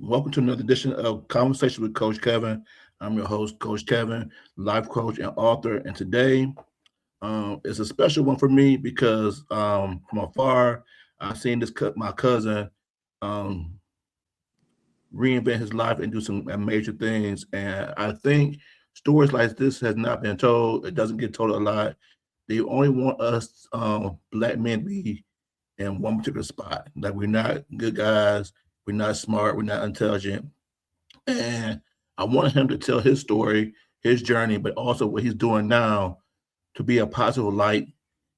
Welcome to another edition of Conversation with Coach Kevin. I'm your host, Coach Kevin, life coach and author. And today is a special one for me because from afar, I've seen my cousin um, reinvent his life and do some major things. And I think stories like this has not been told. It doesn't get told a lot. They only want us black men to be in one particular spot. Like we're not good guys, we're not smart, we're not intelligent. And I wanted him to tell his story, his journey, but also what he's doing now to be a positive light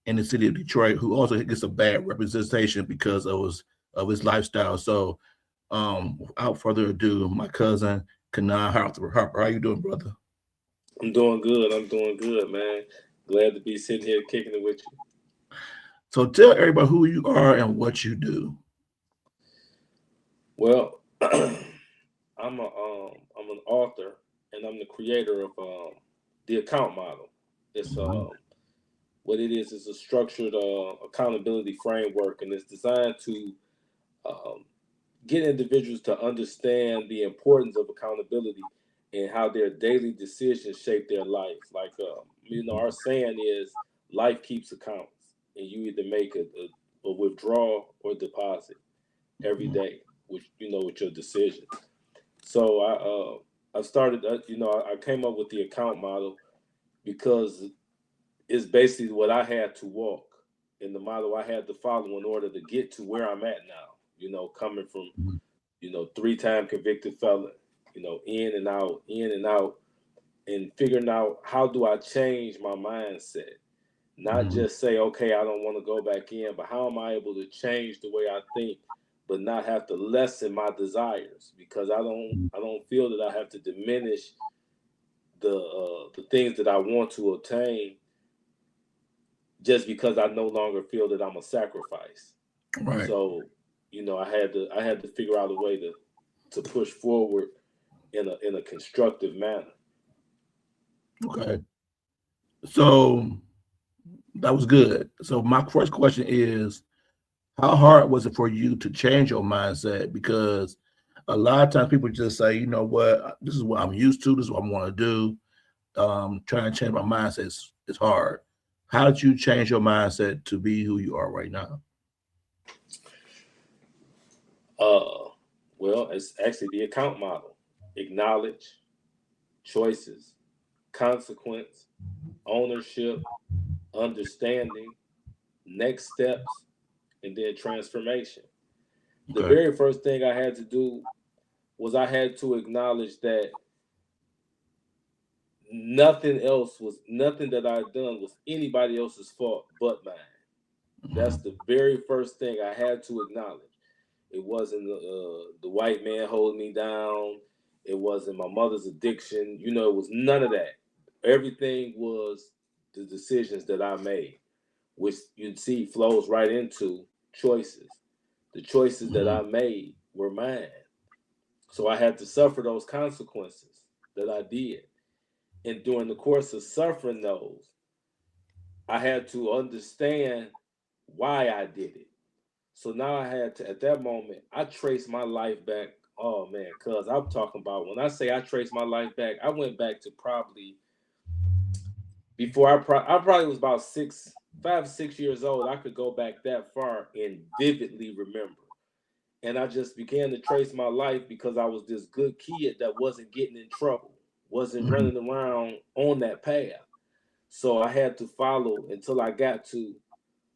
in the city of Detroit, who also gets a bad representation because of his lifestyle. So, without further ado, my cousin CaNon Harper. Harper, how you doing, brother? I'm doing good. I'm doing good, man. Glad to be sitting here kicking it with you. So, tell everybody who you are and what you do. Well, I'm an author and I'm the creator of the account model. It's what it is a structured accountability framework, and it's designed to um, get individuals to understand the importance of accountability and how their daily decisions shape their life. Our saying is life keeps accounts, and you either make a withdrawal or deposit every day, which with your decision. So I started, I came up with the account model because it's basically what I had to walk in the model I had to follow in order to get to where I'm at now. Coming from three-time convicted felon, in and out, and figuring out how do I change my mindset. Not Mhm. just say, okay, I don't want to go back in, but how am I able to change the way I think, but not have to lessen my desires because I don't feel that I have to diminish the things that I want to obtain just because I no longer feel that I'm a sacrifice. Right. So, I had to figure out a way to push forward in a constructive manner. Okay. So that was good. So my first question is, how hard was it for you to change your mindset? Because a lot of times people just say, you know what, this is what I'm used to, this is what I want to do. Trying to change my mindset is hard. How did you change your mindset to be who you are right now? Uh, well, it's actually the account model: acknowledge, choices, consequence, ownership, understanding, next steps, and then transformation. The Okay. very first thing I had to do was I had to acknowledge that nothing that I had done was anybody else's fault but mine. That's Mhm. the very first thing I had to acknowledge. It wasn't the white man holding me down. It wasn't my mother's addiction. It was none of that. Everything was the decisions that I made, which you'd see flows right into choices. The choices that Mhm. I made were mine. So I had to suffer those consequences that I did. And during the course of suffering those, I had to understand why I did it. So now I had to, at that moment, I traced my life back. Oh man, cuz I'm talking about when I say I traced my life back, I went back to probably before I probably was about 5, 6 years old. I could go back that far and vividly remember. And I just began to trace my life because I was this good kid that wasn't getting in trouble, wasn't Mhm. running around on that path. So I had to follow until I got to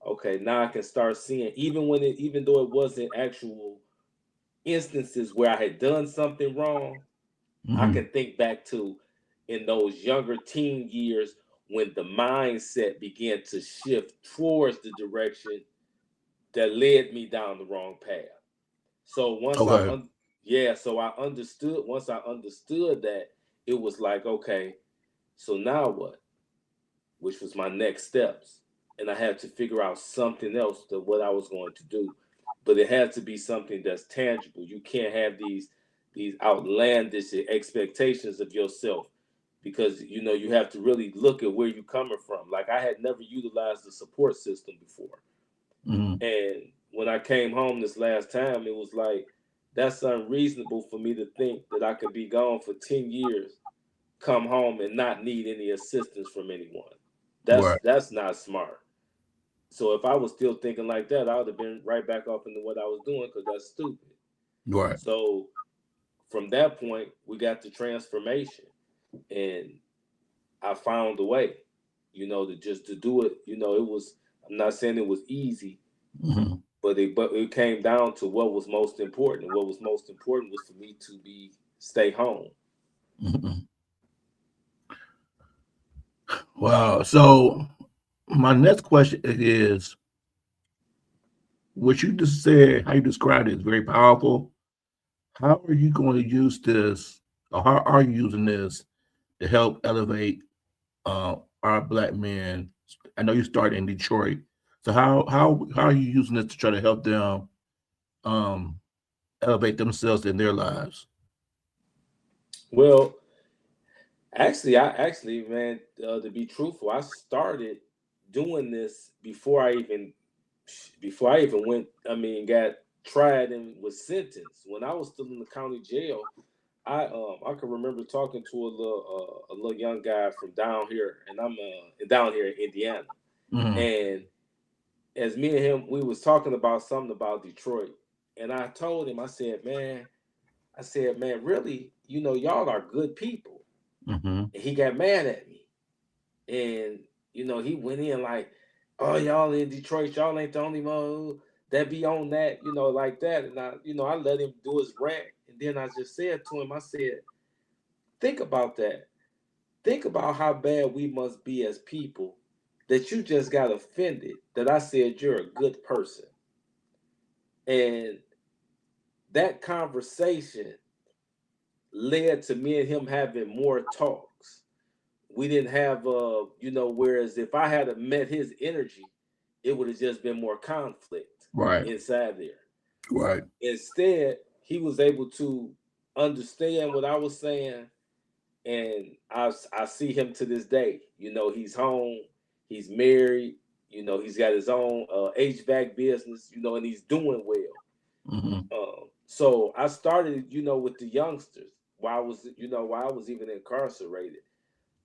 okay, now I can start seeing even though it wasn't actual instances where I had done something wrong, I Mhm. can think back to in those younger teen years when the mindset began to shift towards the direction that led me down the wrong path. So Okay. so I understood once I understood that it was like, okay, so now what? Which was my next steps. And I had to figure out something else to what I was going to do. But it had to be something that's tangible. You can't have these outlandish expectations of yourself because you have to really look at where you're coming from. Like I had never utilized the support system before. Mhm. And when I came home this last time, it was like that's unreasonable for me to think that I could be gone for 10 years, come home and not need any assistance from anyone. Right. That's not smart. So if I was still thinking like that, I would have been right back off into what I was doing because that's stupid. Right. So from that point, we got the transformation, and I found a way, to just to do it. It was. I'm not saying it was easy, Mm-hmm. but it came down to what was most important. What was most important was for me to stay home. Mm-hmm. Wow. So my next question is, what you just said, how you described it is very powerful. How are you going to use this, or how are you using this to help elevate our Black men? I know you started in Detroit, so how are you using this to try to help them um, elevate themselves in their lives? Well, actually, man, to be truthful, I started doing this before I even went. I mean, got tried and was sentenced. When I was still in the county jail, I can remember talking to a little young guy from down here, and I'm down here in Indiana. Mm-hmm. And as me and him, we was talking about something about Detroit, and I told him, I said, man, really, y'all are good people. Mm-hmm. And he got mad at me, and he went in like, oh, y'all in Detroit, y'all ain't the only one that be on that, like that. And I let him do his rant, and then I just said to him, I said, think about that. Think about how bad we must be as people that you just got offended that I said you're a good person. And that conversation led to me and him having more talks. We didn't have whereas if I had met his energy, it would have just been more conflict Right. inside there. Right. Instead, he was able to understand what I was saying, and I see him to this day. He's home, he's married, he's got his own HVAC business, and he's doing well. Mm-hmm. So I started, with the youngsters while I was even incarcerated.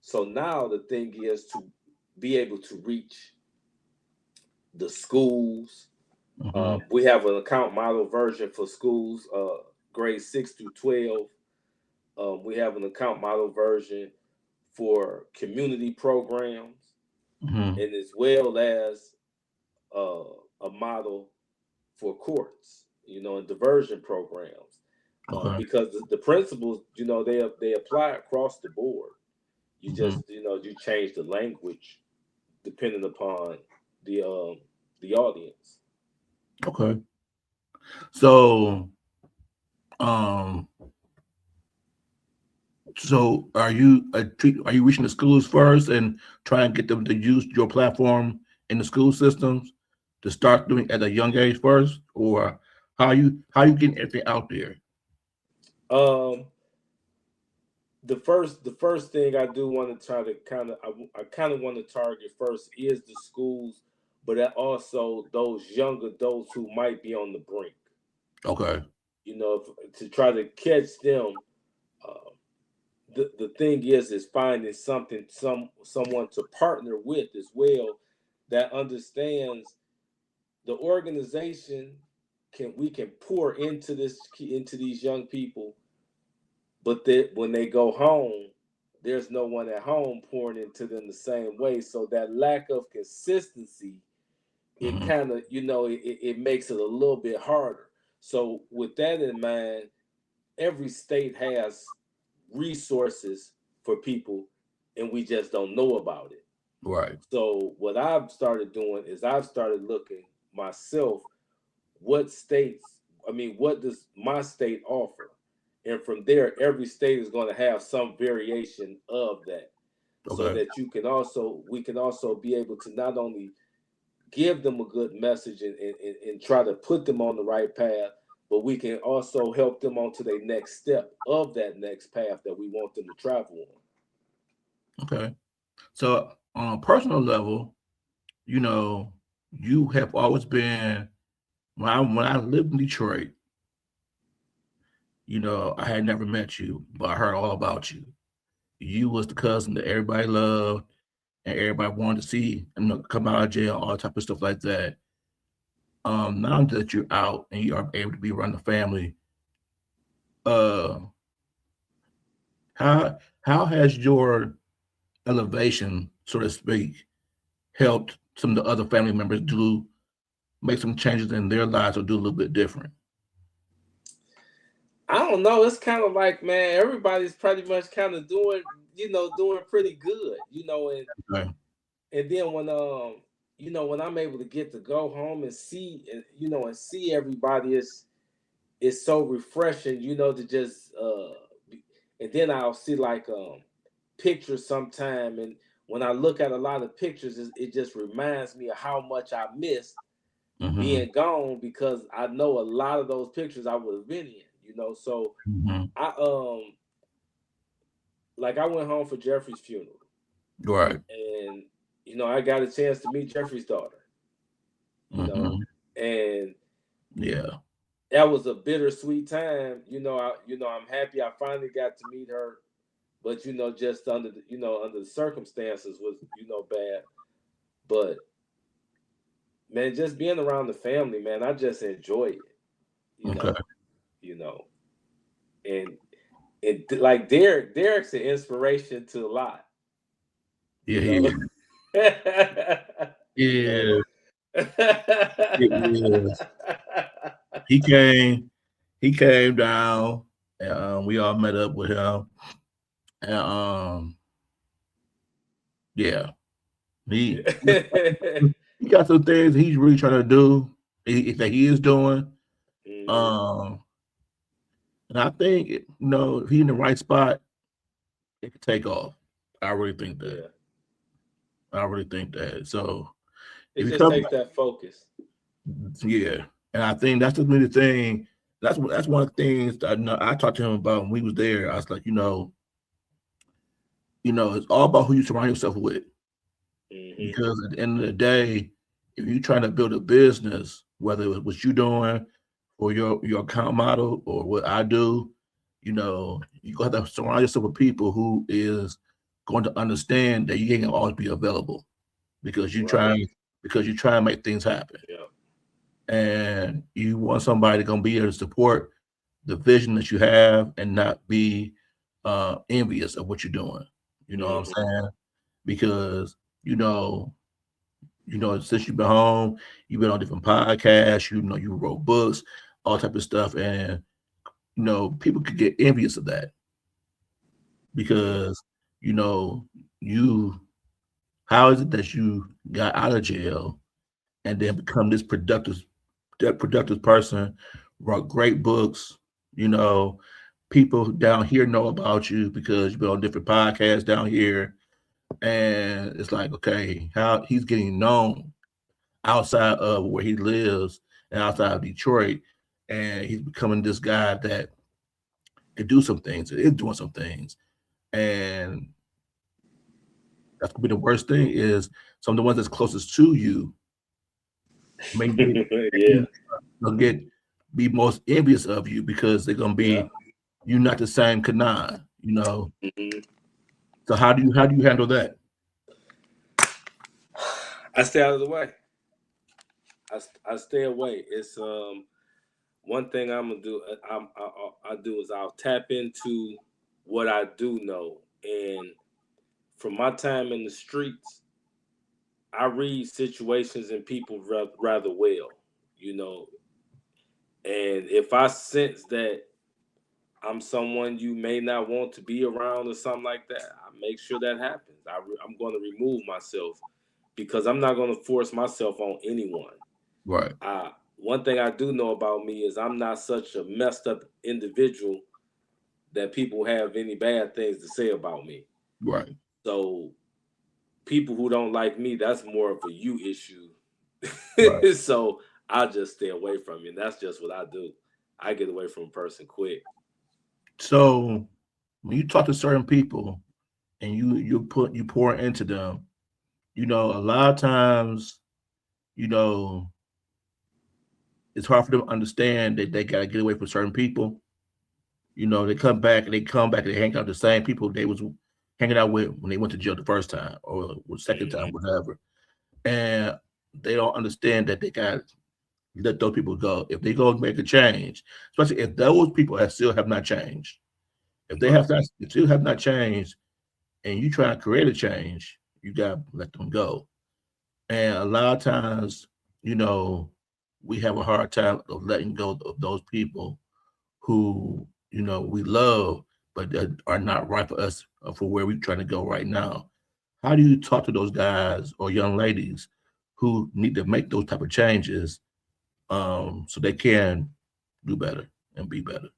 So now the thing is to be able to reach the schools. Mm-hmm. We have an account model version for schools, grades 6 through 12. We have an account model version for community programs, Mm-hmm. and as well as a model for courts, and diversion programs. Okay. Because the principles, they apply across the board. You Mm-hmm. just, you change the language depending upon the um the audience. Okay. So um so are you reaching the schools first and trying to get them to use your platform in the school systems to start doing at a young age first, or how you getting everything out there? Um, the first thing I do want to try to I kind of want to target first is the schools, but also those young adults who might be on the brink. Okay. To try to catch them. Uh, the thing is finding someone to partner with as well that understands the organization. We can pour into these young people, but that when they go home, there's no one at home pouring into them the same way. So that lack of consistency, it Mm-hmm. kind of it makes it a little bit harder. So with that in mind, every state has resources for people, and we just don't know about it. Right. So what I've started doing is I've started looking myself, what states, I mean, what does my state offer? And from there, every state is going to have some variation of that, so Okay. that we can also be able to not only give them a good message and try to put them on the right path, but we can also help them onto their next step of that next path that we want them to travel Okay. So on a personal level, you know, you have always been when I lived in Detroit, I had never met you, but I heard all about you. You was the cousin that everybody loved and everybody wanted to see, come out of jail, all type of stuff like that. Now that you're out and you are able to be around the family, uh, how has your elevation, so to speak, helped some of the other family members do make some changes in their lives or do a little bit different? I don't know. It's kind of like, man, everybody's pretty much kind of doing, doing pretty good, Okay. and then when I'm able to get to go home and see, and see everybody, it's so refreshing, to just and then I'll see like pictures sometime, and when I look at a lot of pictures, it just reminds me of how much I missed Mm-hmm. being gone, because I know a lot of those pictures I would have been in, so Mm-hmm. I like I went home for Jeffrey's funeral, Right. and I got a chance to meet Jeffrey's daughter, you know, Mm-hmm. and Yeah. that was a bittersweet time. I'm happy I finally got to meet her, but just under the circumstances was bad. But man, just being around the family, man, I just enjoy it. You Okay. know, you know, and like Derek's an inspiration to a lot. Yeah, You he know, is. you know. Yeah, it is. He came. He came down, and we all met up with him. And yeah, he he got some things he's really trying to do. That he is doing. Mhm. Um, and I think if he's in the right spot, it could take off. I really think that. Yeah, I really think that. So it if you just come, takes that focus. yeah, and I think that's the thing. That's one of the things that I talked to him about when we was there. I was like, it's all about who you surround yourself with. Hmm. Because at the end of the day, if you're trying to build a business, whether it's what you're doing or your account model or what I do, you got to surround yourself with people who is going to understand that you ain't gonna always be available because you Right. try because you try and make things happen. Yeah. And you want somebody gonna be able to support the vision that you have and not be envious of what you're doing. You know what I'm Hmm. saying? Because you know since you've been home, you've been on different podcasts, you wrote books, all type of stuff, and people could get envious of that Yeah. because you know you how is it that you got out of jail and then become this productive person, wrote great books, you know, people down here know about you because you've been on different podcasts down here, and it's like, okay, how he's getting known outside of where he lives and outside of Detroit, and he's becoming this guy that can do some things, is doing some things, and that's gonna be the worst thing is some of the ones that's closest to you may get Yeah. they'll get be most envious of you because they're gonna Yeah. be you're not the same CaNon. Hmm. So how do you handle that? I stay out of the way. I stay away. It's one thing I'm gonna do. I do is I'll tap into what I do know, and from my time in the streets, I read situations and people rather well, you know. And if I sense that I'm someone you may not want to be around or something like that, I make sure that happens. I'm going to remove myself because I'm not going to force myself on anyone. Right, One thing I do know about me is I'm not such a messed up individual that people have any bad things to say about me. right, So people who don't like me, that's more of a you issue. right. So I just stay away from you. And that's just what I do. I get away from a person quick. So when you talk to certain people and you pour into them, a lot of times, you know, it's hard for them to understand that they gotta get away from certain people. They come back and they hang out with the same people they was hanging out with when they went to jail the first time or the second time, Mm-hmm. whatever. And they don't understand that they got to let those people go. If they go make a change, especially if those people still have not changed, if they Right. have not still have not changed, and you try to create a change, you got to let them go. And a lot of times, you know, we have a hard time of letting go of those people who we love, but that are not right for us for where we're trying to go right now. How do you talk to those guys or young ladies who need to make those type of changes so they can do better and be better?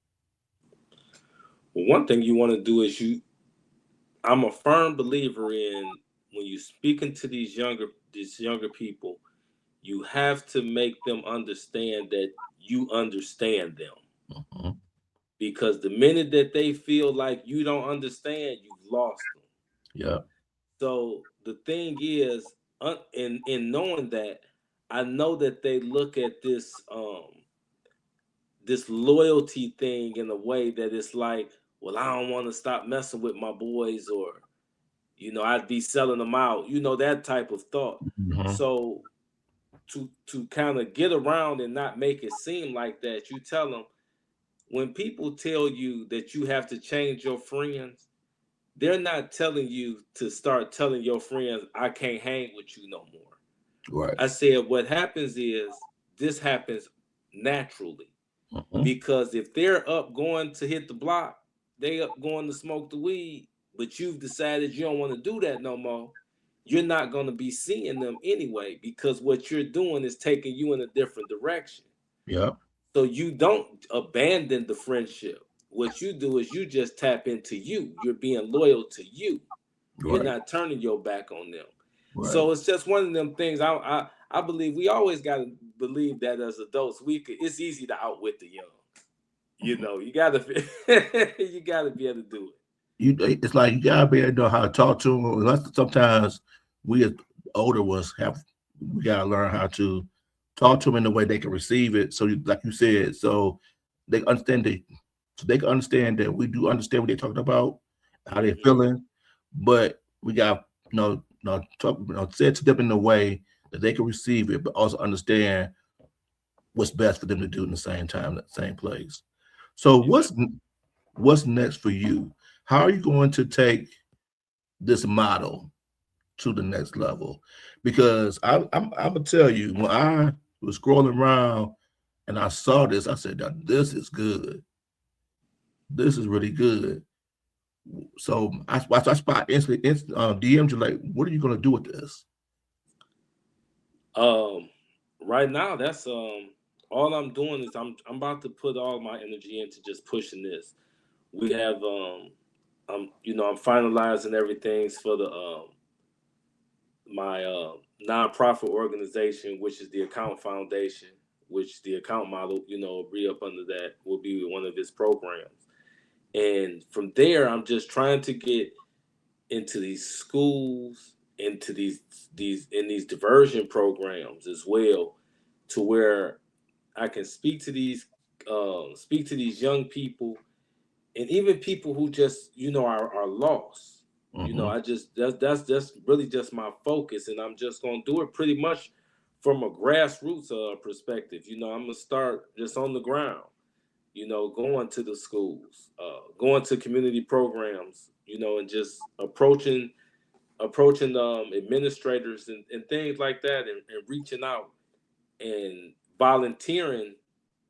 Well, one thing you want to do is I'm a firm believer in when you speaking to these younger people, you have to make them understand that you understand them. Mhm. Because the minute that they feel like you don't understand, you've lost them. Yeah. So the thing is, in knowing that, I know that they look at this loyalty thing in a way that it's like, well, I don't want to stop messing with my boys, or I'd be selling them out, that type of thought. Hmm. So to kind of get around and not make it seem like that, you tell them, when people tell you that you have to change your friends, they're not telling you to start telling your friends, I can't hang with you no more. Right. I said, what happens is this happens naturally. Hmm. Because if they're up going to hit the block, they up going to smoke the weed, but you've decided you don't want to do that no more, you're not going to be seeing them anyway, because what you're doing is taking you in a different direction. Yeah. So you don't abandon the friendship. What you do is you just tap into you. You're being loyal to you. You're Right. not turning your back on them. Right. So it's just one of them things. I believe we always got to believe that as adults, it's easy to outwit the young. You gotta you gotta be able to do it. It's like you gotta be able to know how to talk to them. Sometimes we as older ones we gotta learn how to talk to them in a way they can receive it. So, like you said, so they understand that, we do understand what they're talking about, how they're Hmm. feeling, but we got talk say it to them in a way that they can receive it, but also understand what's best for them to do in the same time, the same place. So, Exactly. what's next for you? How are you going to take this model to the next level? Because I'm gonna tell you, when I was scrolling around and I saw this, I said, "Now, this is good. This is really good." So I spot instantly DM'd you like, "What are you gonna do with this?" Um, right now, that's all I'm doing is I'm about to put all my energy into just pushing this. We have I'm finalizing everything for the my nonprofit organization, which is the Account Foundation, which the account model, will be up under that, will be one of its programs. And from there, I'm just trying to get into these schools, into these diversion programs as well, to where I can speak to these young people, and even people who just are lost. Mm-hmm. I just that's really just my focus, and I'm just gonna do it pretty much from a grassroots perspective. I'm gonna start just on the ground. Going to the schools, going to community programs, and just approaching administrators and things like that, and reaching out and volunteering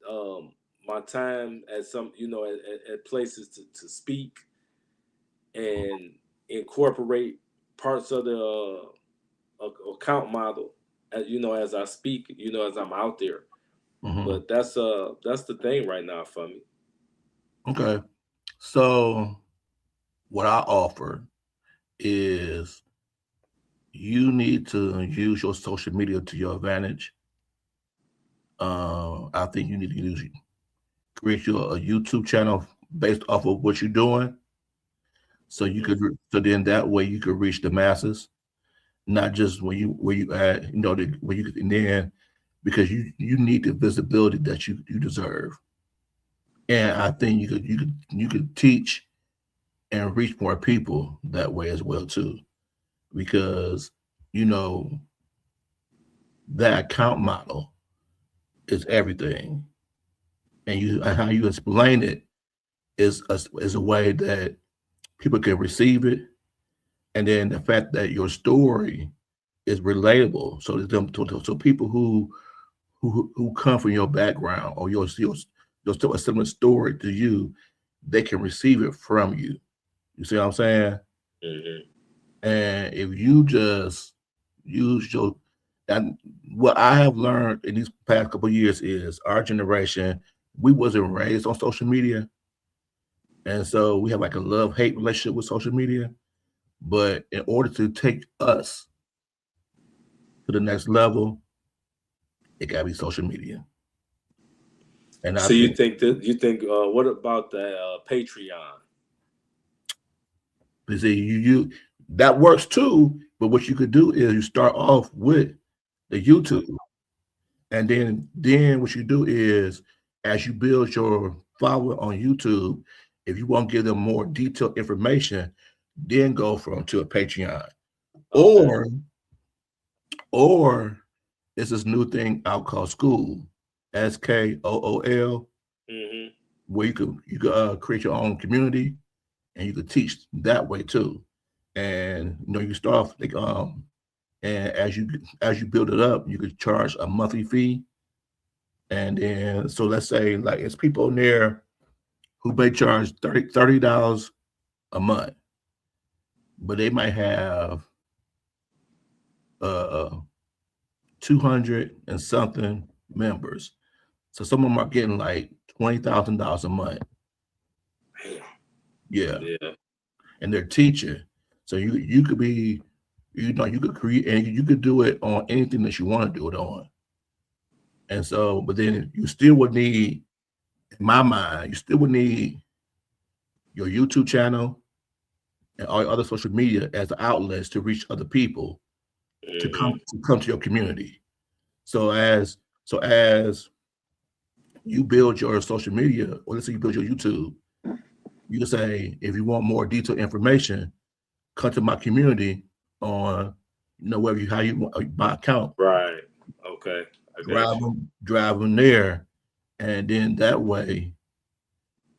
um, my time at some at places to speak and incorporate parts of the account model as as I speak, as I'm out there. Mm-hmm. But that's the thing right now for me. Okay. So what I offer is you need to use your social media to your advantage. I think you need to create your a YouTube channel based off of what you're doing, so you Hmm. could so then that way you could reach the masses, not just where you at, where you could, and then because you need the visibility that you deserve. And I think you could teach and reach more people that way as well too, because you know that account model is everything, and you and how you explain it is a way that people can receive it, and then the fact that your story is relatable, so that so people who come from your background or your a similar story to you, they can receive it from you. You see what I'm saying? Hmm. And if you just use your and what I have learned in these past couple of years is our generation, we wasn't raised on social media. And so we have like a love-hate relationship with social media. But in order to take us to the next level, it gotta be social media. And I So you think think that you think what about the Patreon? you see you that works too, but what you could do is you start off with the YouTube. And then what you do is as you build your follower on YouTube, if you want to give them more detailed information, then go from to a Patreon. Okay. Or or it's this new thing out called School, SKOOL, Hmm. where you could create your own community and you could teach that way too. And you start off like and as you build it up, you could charge a monthly fee. And then so let's say like it's people in there who may charge $30 a month, but they might have uh 200 and something members. So some of them are getting like $20,000 a month. Yeah, Yeah. and they're teaching. So you could be, you could create and you could do it on anything that you want to do it on. And so, but then you still would need, in my mind, you still would need your YouTube channel and all your other social media as outlets to reach other people to Hmm. come to your community. So as you build your social media, or let's say you build your YouTube, you can say if you want more detailed information, come to my community on whether you how you want my account, Right. Okay. I got you. drive them there, and then that way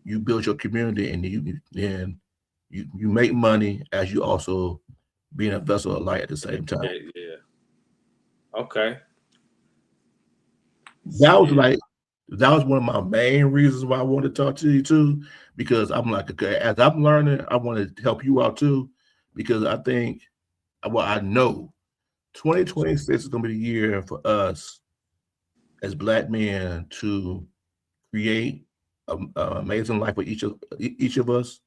you build your community and you make money as you also being a vessel of light at the same time. Okay. Yeah. Okay. That was Yeah. like that was one of my main reasons why I wanted to talk to you too, because I'm like, okay, as I'm learning, I want to help you out too, because I think, well, I know 2026 is going to be the year for us as Black men to create an amazing life for each of us,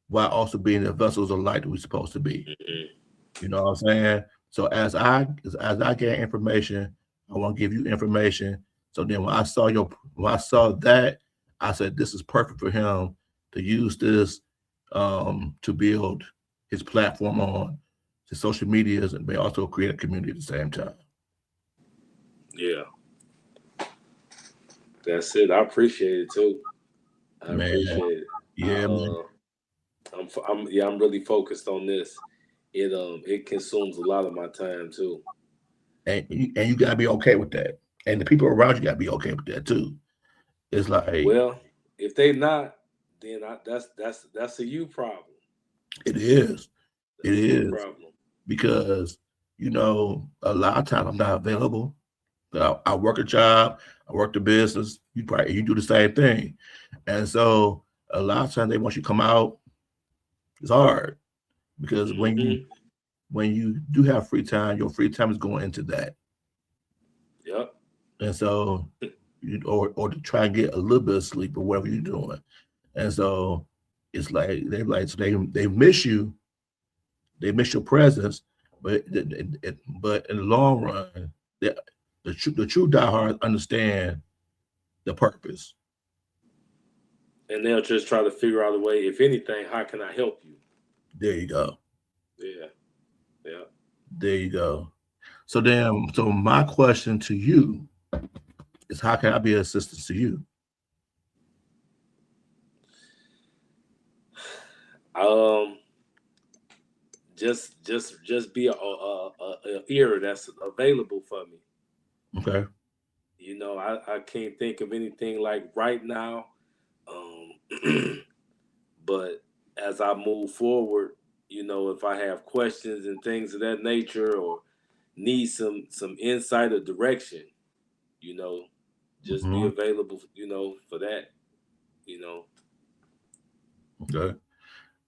while also being the vessels of light that we're supposed to be. Hmm. You know what I'm saying? So as I get information, I want to give you information. So then when I saw that, I said this is perfect for him to use this to build his platform on his social medias and may also create a community at the same time. Yeah. That's it. I appreciate it too. I Man, appreciate it. I yeah, man. yeah, I'm really focused on this. It consumes a lot of my time too. And you gotta be okay with that. And the people around you gotta be okay with that too. It's like Well, if they not, then that's a you problem. it is. It That's a you is. problem. Because a lot of times I'm not available. I work a job, I work the business. You do the same thing, and so a lot of times they want you to come out. It's hard because Hmm. when you do have free time, your free time is going into that, Yep. and so or to try and get a little bit of sleep or whatever you're doing, and so it's like they miss you, they miss your presence, but but in the long run, the the true diehards understand the purpose. And they'll just try to figure out a way. If anything, how can I help you? There you go. Yeah. Yeah. There you go. So my question to you is, how can I be of assistance to you? Um, just be a ear that's available for me. Okay. I can't think of anything like right now. Um, but as I move forward, if I have questions and things of that nature, or need some insight or direction, you know, just be Hmm. available, for that, you know. Okay.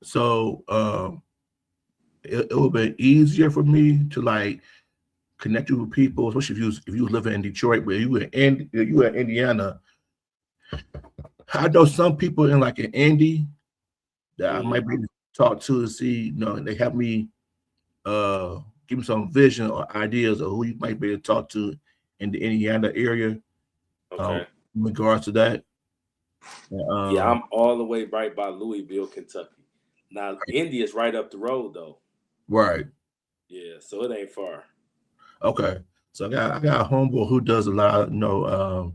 So it would be easier for me to like connect you with people, especially if you was living in Detroit, but you were in Indiana. I know some people in Indy that I Hmm. might be able to talk to see, they help me give me some vision or ideas of who you might be able to talk to in the Indiana area uh, Okay. in regards to that. Yeah, Um, I'm all the way right by Louisville, Kentucky. Now, India's right up the road though. right. Yeah, so it ain't far. Okay. So I got a homeboy who does a lot of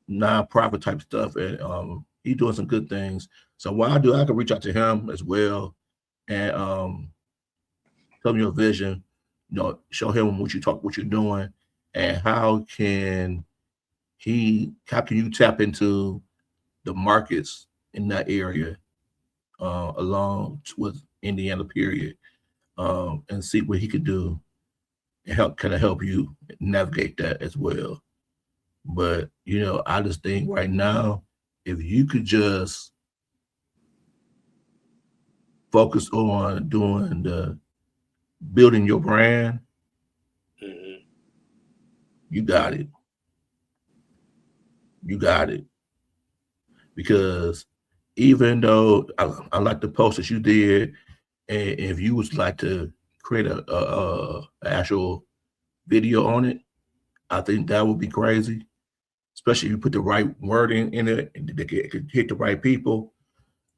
non-profit type stuff, and he's doing some good things. So what I do, I can reach out to him as well and tell him your vision, show him what you're doing, and how can you tap into the markets in that area along with Indiana period, and see what he could do and help you navigate that as well. But I just think right now, if you could just focus on doing the building your brand, Hmm. you got it. You got it. Because even though I like the post that you did, and if you was like to create a actual video on it, I think that would be crazy. Especially if you put the right wording in it and they could hit the right people.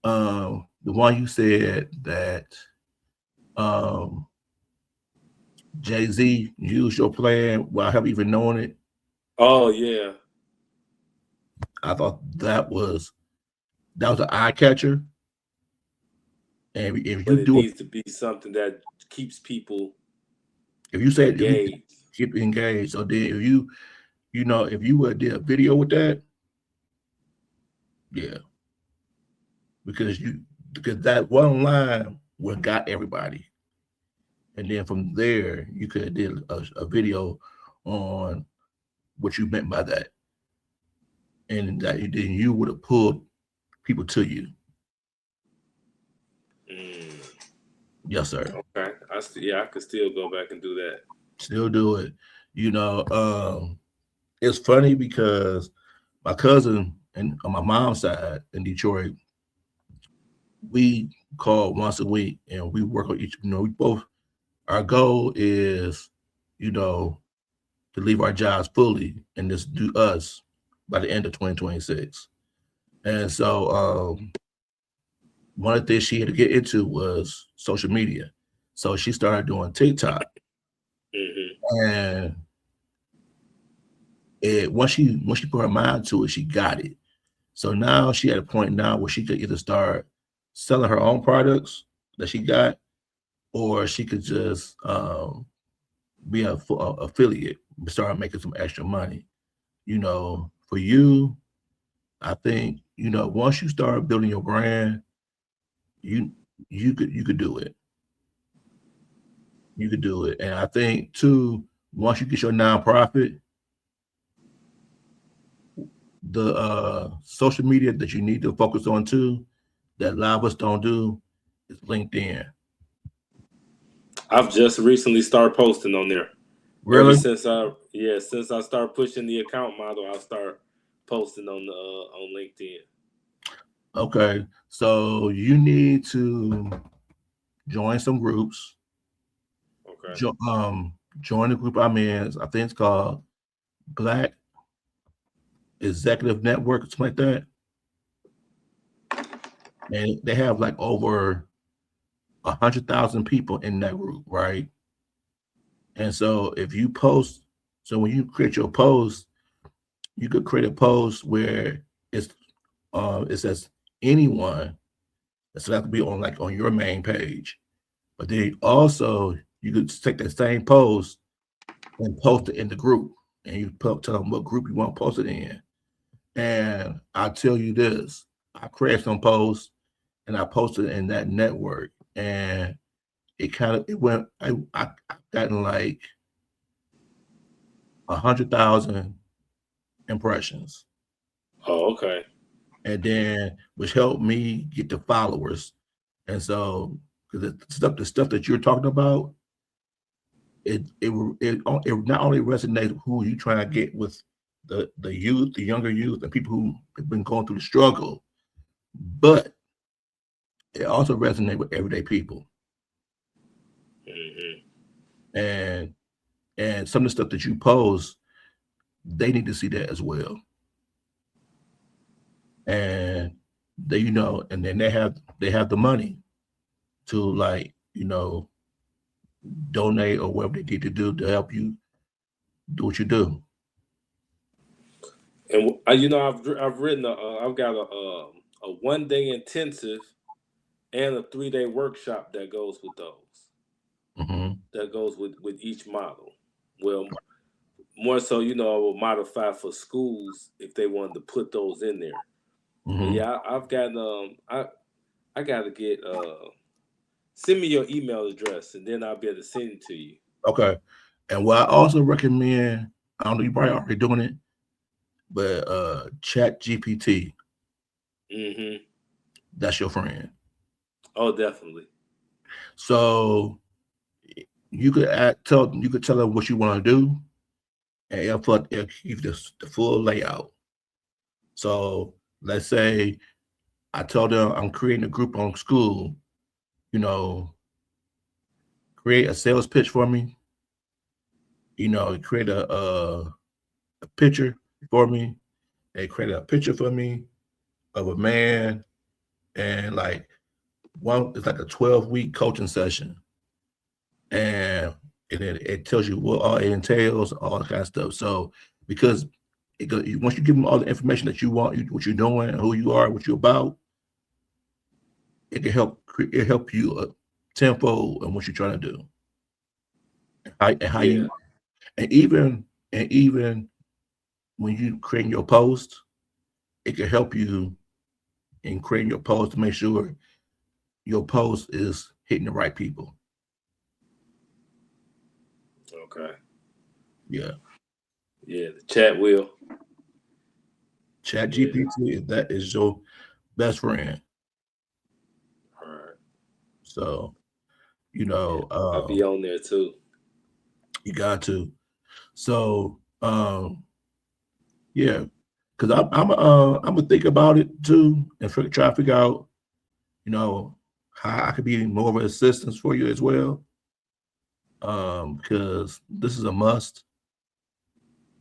The one you said that um, Jay Z used your plan without even knowing it. Oh yeah, I thought that was an eye catcher. And if you but it do it, needs to be something that keeps people if you engaged. keep engaged, so then if you would did a video with that, yeah, because you because that one line would got everybody, and then from there you could have did a video on what you meant by that, and then you would have pulled people to you. Mm, Yes, sir. okay, yeah, I could still go back and do that. Still do it. You know, it's funny because my cousin and on my mom's side in Detroit, we call once a week and we work on each. We both our goal is, you know, to leave our jobs fully and just do us by the end of 2026. And so, one of the things she had to get into was social media. So she started doing TikTok, Hmm. and once she put her mind to it, she got it. So now she at a point now where she could either start selling her own products that she got, or she could just be a affiliate, start making some extra money. For you, I think once you start building your brand, you you could do it. You could do it, and I think too, once you get your nonprofit, the social media that you need to focus on too, that a lot of us don't do, is LinkedIn. I've just recently started posting on there. Ever Really? since I start pushing the account model, I'll start posting on LinkedIn. Okay. So you need to join some groups. Okay. Jo- um, Join the group I'm in. I think it's called Black Executive Network, something like that. And they have like over 100,000 people in that group, right? And so if you post, so when you create your post, you could create a post where it's it says anyone So that could be on like on your main page. But then also you could take that same post and post it in the group, and you tell them what group you want to post it in. And I tell you this, I create some posts and I posted in that network, and it went. I gotten like 100,000 impressions, Oh, okay. and then which helped me get the followers. And so, because the stuff that you're talking about, it not only resonates with who you trying to get with the youth, the younger youth, and people who have been going through the struggle, but it also resonates with everyday people. Mm-hmm. And some of the stuff that you post, they need to see that as well. And and then they have the money to, like, donate or whatever they need to do to help you do what you do. And I've written I've got a 1 day intensive and a 3 day workshop that goes with those. Mm-hmm. That goes with each model. Well, more so, I will modify for schools if they wanted to put those in there. But Mm-hmm. yeah, I've got I gotta get send me your email address and then I'll be able to send it to you. Okay. And what I also recommend, I don't know, you probably already doing it, but Chat GPT, Mm-hmm. that's your friend. Oh, definitely. So you could tell them what you want to do, and it'll give you the full layout. So let's say I told them I'm creating a group on school, you know, create a sales pitch for me, create a picture for me. They created a picture for me of a man, and like it's like a 12-week coaching session, and it tells you what all it entails, all that kind of stuff. So because once you give them all the information that you want, what you're doing, who you are, what you're about, it can help you tenfold in what you're trying to do, and how Yeah. you and even when you creating your post, it can help you in creating your post to make sure your post is hitting the right people. Okay. Yeah. Yeah, the chat will. Chat Yeah. GPT, that is your best friend. All right. So, Yeah. I'll be on there too. you got to. So, yeah, because I'm gonna think about it too and try to figure out, you know, how I could be more of an assistance for you as well. Because this is a must.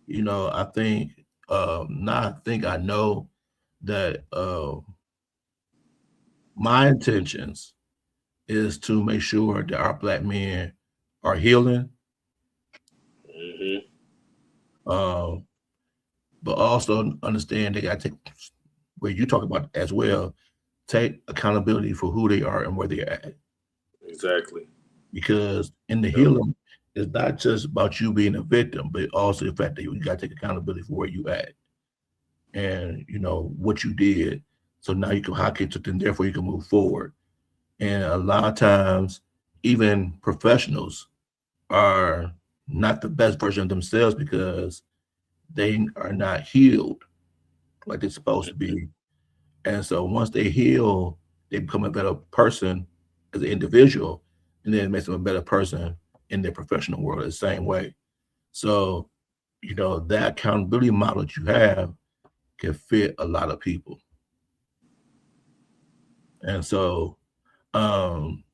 I think, not I think I know that my intentions is to make sure that our black men are healing, Mm-hmm. um, but also understand they got to take where you talk about as well, take accountability for who they are and where they're at. Exactly. Because in the Yep. healing, it's not just about you being a victim, but also the fact that you got to take accountability for where you at and what you did. So now you can how can then therefore you can move forward. And a lot of times, even professionals are not the best version of themselves because they are not healed like they're supposed to Mm-hmm. be. And so once they heal, they become a better person as an individual, and then it makes them a better person in their professional world the same way. So, that accountability model that you have can fit a lot of people. And so, um,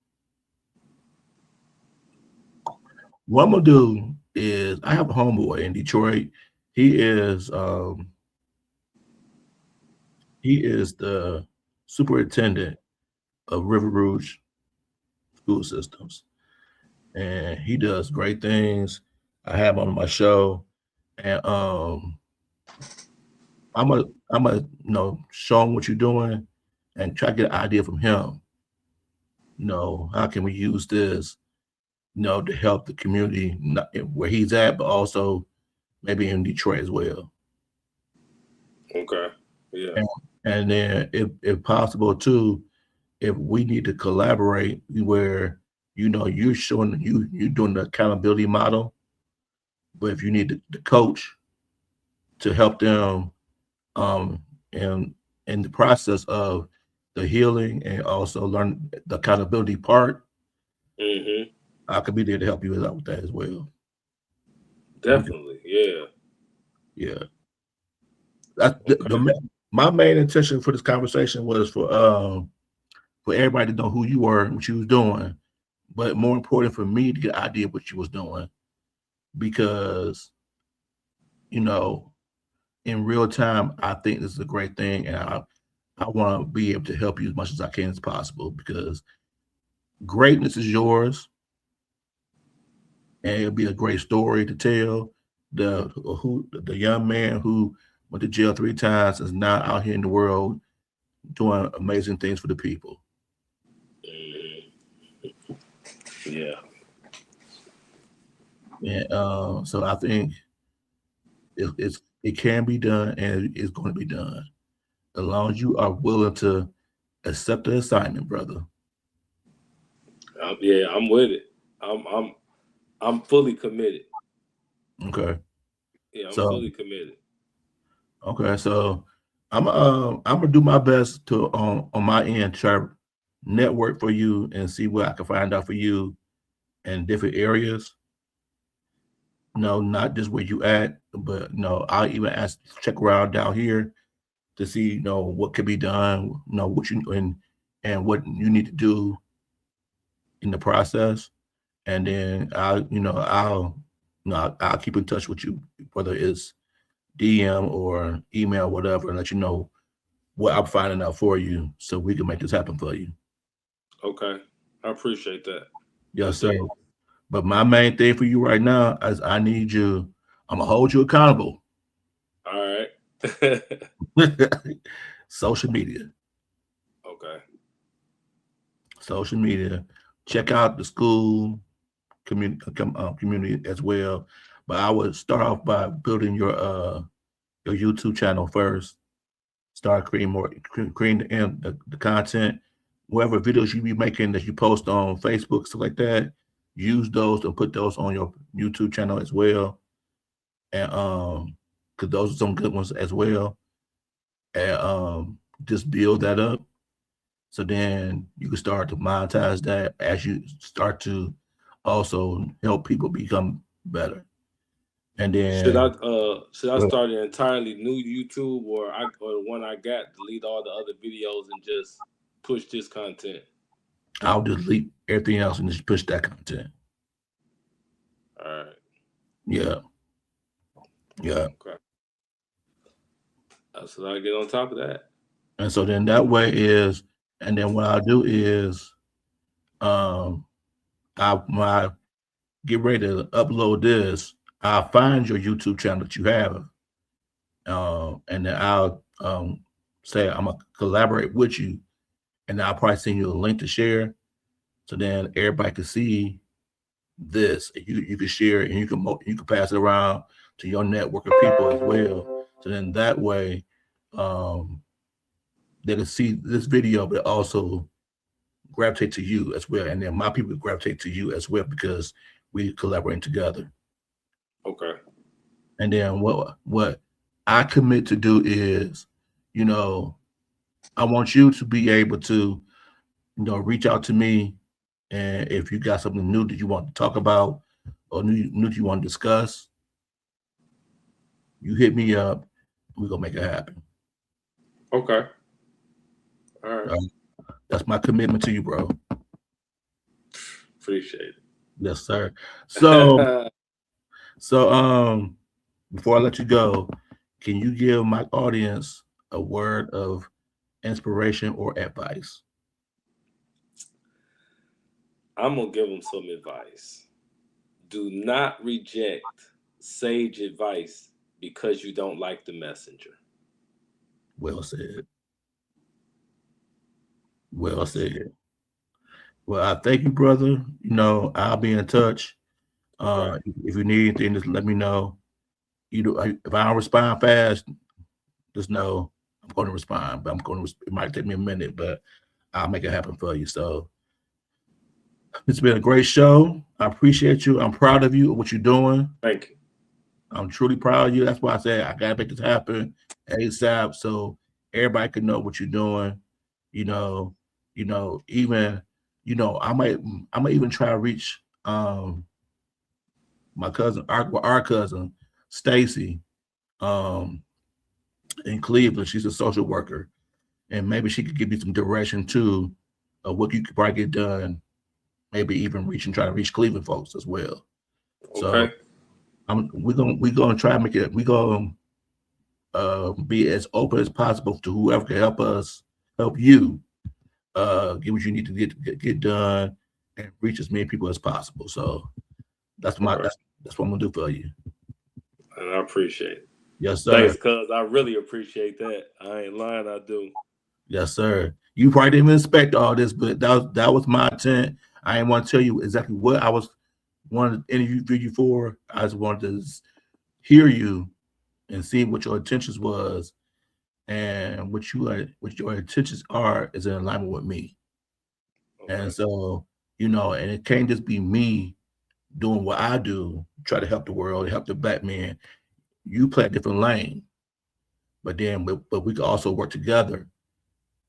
what I'm gonna do is I have a homeboy in Detroit. He is um, he is the superintendent of River Rouge school systems, and he does great things. I have him on my show, and I'm gonna show him what you're doing, and try to get an idea from him. how can we use this, to help the community where he's at, but also maybe in Detroit as well. Okay. Yeah. And, and then if possible too, if we need to collaborate where, you're showing you're doing the accountability model, but if you need the coach to help them um in the process of the healing and also learn the accountability part, Mm-hmm. I could be there to help you out with that as well. Definitely. Yeah. Yeah, that Okay. my main intention for this conversation was for everybody to know who you were and what you was doing, but more important for me to get an idea of what you was doing because you know in real time I think this is a great thing, and I want to be able to help you as much as I can as possible because greatness is yours, and it'll be a great story to tell. The young man who went to jail 3 times is now out here in the world doing amazing things for the people. Mm-hmm. Yeah. And so I think it can be done, and it's going to be done as long as you are willing to accept the assignment, brother. Yeah. I'm with it. I'm I'm fully committed. Okay, Yeah. I'm so fully committed. so I'm gonna do my best to on my end try to network for you and see what I can find out for you in different areas. No, not just where you at, but no, I'll even ask check around down here to see what could be done, what you and what you need to do in the process, and then I'll keep in touch with you, whether it's DM or email, whatever, and let you know what I'm finding out for you, so we can make this happen for you. Okay. I appreciate that. I Yes, sir. do. But my main thing for you right now is I need you. I'm gonna hold you accountable. All right. Social media, Okay. social media. Check out the school community as well. But I would start off by building your YouTube channel first. Start creating creating the content. Whatever videos you be making that you post on Facebook, stuff like that, use those and put those on your YouTube channel as well. And because those are some good ones as well. And just build that up. So then you can start to monetize that as you start to also help people become better. And then Should I well, start an entirely new YouTube, or the one I got, delete all the other videos and just push this content? I'll delete everything else and just push that content. All right. Yeah, yeah. Okay. So I get on top of that. And so then that way is, and then what I'll do is, um, when I get ready to upload this, I'll find your YouTube channel that you have, and then I'll say I'm gonna collaborate with you, and I'll probably send you a link to share, so then everybody can see this. You can share it, and you can pass it around to your network of people as well. So then that way, um, they can see this video, but also gravitate to you as well, and then my people gravitate to you as well because we collaborate together. Okay. And then what I commit to do is, you know, I want you to be able to, reach out to me, and if you got something new that you want to talk about or new that you want to discuss, you hit me up. We're gonna make it happen. Okay. All right. Uh, that's my commitment to you, bro. Appreciate Yes, sir. So, it. so before I let you go, can you give my audience a word of inspiration or advice? I'm gonna give them some advice. Do not reject sage advice because you don't like the messenger. Well said. Well said. Well, I thank you, brother. I'll be in touch. Okay. If you need anything, just let me know. If I don't respond fast, just know I'm going to respond. But it might take me a minute, but I'll make it happen for you. So it's been a great show. I appreciate you. I'm proud of you, what you're doing. Thank you. I'm truly proud of you. That's why I said I gotta make this happen ASAP so everybody can know what you're doing. You know, even I might even try to reach my cousin, our cousin, Stacy, um, in Cleveland. She's a social worker, and maybe she could give you some direction too of what you could probably get done. Maybe even try to reach Cleveland folks as well. So Okay. we're gonna try to make it. We're gonna be as open as possible to whoever can help you get what you need to get done, and reach as many people as possible. So that's my Okay. that's what I'm gonna do for you. And I appreciate it. Yes, sir. Thanks, cuz I really appreciate that. I ain't lying, I do. Yes, sir. You probably didn't even expect all this, but that was my intent. I didn't want to tell you exactly what I was wanted to interview you for. I just wanted to hear you and see what your intentions was, and what your intentions are is in alignment with me. And Okay. so, and it can't just be me doing what I do, try to help the world, help the black man. You play a different lane, but we can also work together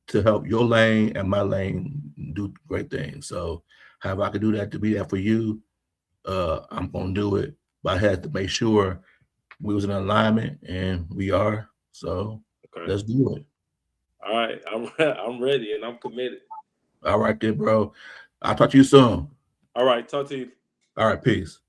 to help your lane and my lane do great things. So, however I can do that to be there for you, I'm gonna do it. But I had to make sure we was in alignment, and we are. So Okay. let's do it. All right. I'm ready and I'm committed. All right, then, bro. I'll talk to you soon. All right. Talk to you. All right, peace.